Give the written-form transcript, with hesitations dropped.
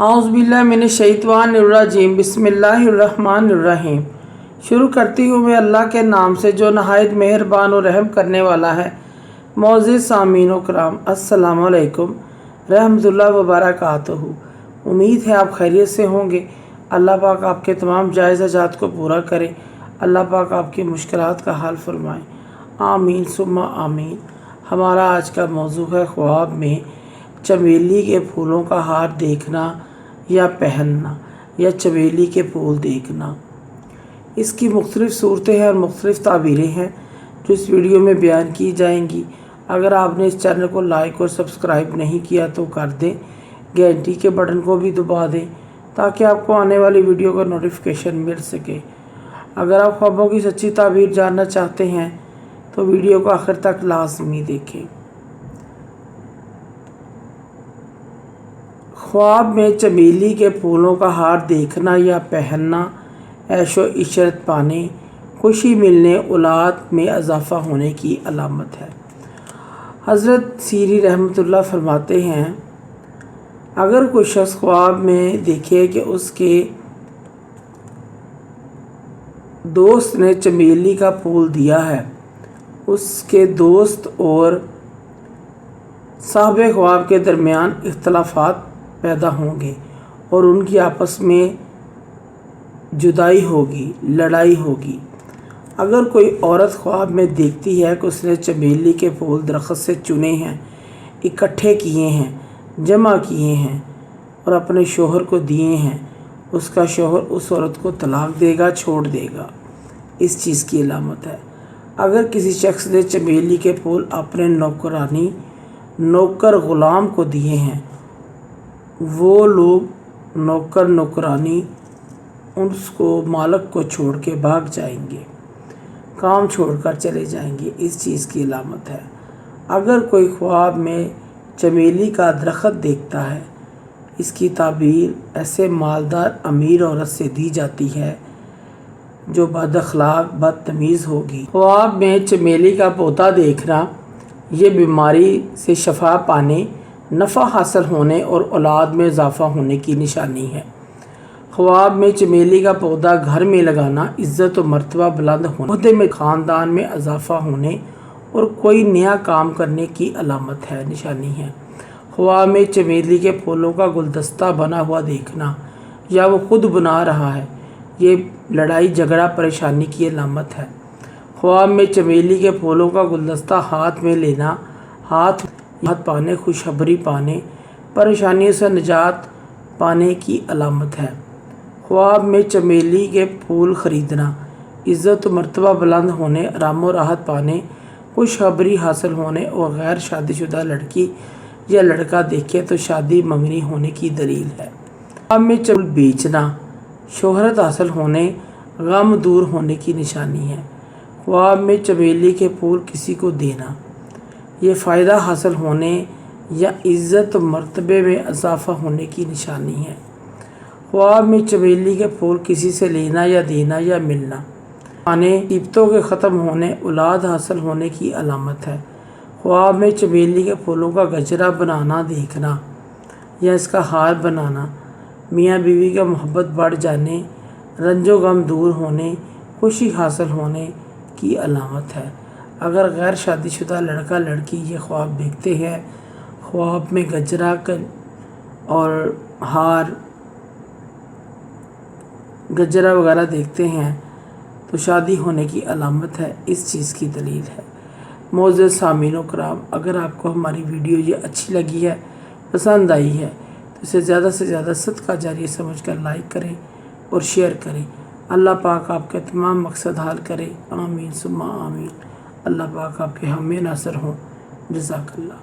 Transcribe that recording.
औज़ुबिल्लाहि मिनश्शैतानिर्रजीम बिस्मिल्लाहिर्रहमानिर्रहीम। शुरू करती हूँ मैं अल्लाह के नाम से जो नहायत मेहरबान और रहम करने वाला है। मोअज़्ज़िज़ सामीन व कराम, अस्सलामु अलैकुम रहमतुल्लाहि व बरकातुहू। उम्मीद है आप खैरियत से होंगे। अल्लाह पाक आपके तमाम जायज़ हाजात को पूरा करे। अल्लाह पाक आपकी मुश्किलात का हल फरमाए। आमीन सुम्मा आमीन। हमारा आज का मौजू है ख्वाब में चमेली के फूलों का हार देखना या पहनना या चमेली के फूल देखना। इसकी मुख्तलिफ़ सूरतें हैं और मुख्तलिफ़ ताबीरें हैं जो इस वीडियो में बयान की जाएंगी। अगर आपने इस चैनल को लाइक और सब्सक्राइब नहीं किया तो कर दें, घंटी के बटन को भी दबा दें ताकि आपको आने वाली वीडियो का नोटिफिकेशन मिल सके। अगर आप ख्वाबों की सच्ची ताबीर जानना चाहते हैं तो वीडियो को आखिर तक लाजमी देखें। ख्वाब में चमेली के फूलों का हार देखना या पहनना ऐशो इशरत पाने, खुशी मिलने, औलाद में इजाफ़ा होने की अलामत है। हज़रत सीरी रहमतुल्लाह फरमाते हैं, अगर कोई शख्स ख्वाब में देखे कि उसके दोस्त ने चमेली का फूल दिया है, उसके दोस्त और साहिब ख्वाब के दरमियान इख्तलाफात पैदा होंगे और उनकी आपस में जुदाई होगी, लड़ाई होगी। अगर कोई औरत ख्वाब में देखती है कि उसने चमेली के फूल दरख्त से चुने हैं, इकट्ठे किए हैं, जमा किए हैं और अपने शोहर को दिए हैं, उसका शोहर उस औरत को तलाक देगा, छोड़ देगा। इस चीज़ की अलामत है। अगर किसी शख्स ने चमेली के फूल अपने नौकर ग़ुलाम को दिए हैं, वो लोग नौकर नौकरानी उसको मालिक को छोड़ के भाग जाएंगे, काम छोड़कर चले जाएंगे। इस चीज़ की अलामत है। अगर कोई ख्वाब में चमेली का दरख्त देखता है, इसकी ताबीर ऐसे मालदार अमीर औरत से दी जाती है जो बद अखलाक बदतमीज़ होगी। ख्वाब में चमेली का पौधा देखना ये बीमारी से शफा पाने, नफ़ा हासिल होने और औलाद में इजाफ़ा होने की निशानी है। ख्वाब में चमेली का पौधा घर में लगाना इज़्ज़त और मर्तबा बुलंद होने, ओहदे में ख़ानदान में इजाफ़ा होने और कोई नया काम करने की अलामत है, निशानी है। ख्वाब में चमेली के फूलों का गुलदस्ता बना हुआ देखना या वो खुद बना रहा है, ये लड़ाई झगड़ा परेशानी की अलामत है। ख्वाब में चमेली के फूलों का गुलदस्ता हाथ में लेना, हाथ पाने, खुशखबरी पाने, परेशानियों से निजात पाने की अलामत है। ख्वाब में चमेली के फूल ख़रीदना इज़्ज़त और मर्तबा बुलंद होने, आराम और राहत पाने, खुशखबरी हासिल होने और गैर शादीशुदा लड़की या लड़का देखे तो शादी मंगनी होने की दलील है। ख्वाब में चमेली बेचना शोहरत हासिल होने, गम दूर होने की निशानी है। ख्वाब में चमेली के फूल किसी को देना ये फ़ायदा हासिल होने या इज़्ज़त मर्तबे में इजाफ़ा होने की निशानी है। ख्वाब में चमेली के फूल किसी से लेना या देना या मिलना मुसीबतों के ख़त्म होने, औलाद हासिल होने की अलामत है। ख्वाब में चमेली के फूलों का गजरा बनाना देखना या इसका हार बनाना मियाँ बीवी का मोहब्बत बढ़ जाने, रंजो गम दूर होने, खुशी हासिल होने की अलामत है। अगर गैर शादीशुदा लड़का लड़की ये ख्वाब देखते हैं, ख्वाब में गजरा और हार गजरा वगैरह देखते हैं तो शादी होने की अलामत है। इस चीज़ की दलील है। मोअज़्ज़िज़ सामीन व कराम, अगर आपको हमारी वीडियो ये अच्छी लगी है, पसंद आई है तो इसे ज़्यादा से ज़्यादा सदका जारिया समझकर लाइक करें और शेयर करें। अल्लाह पाक आपके तमाम मकसद हाल करे। आमीन सुम्मा आमीन। अल्लाह पाक आपके हामी नासर हों। जज़ाकल्लाह।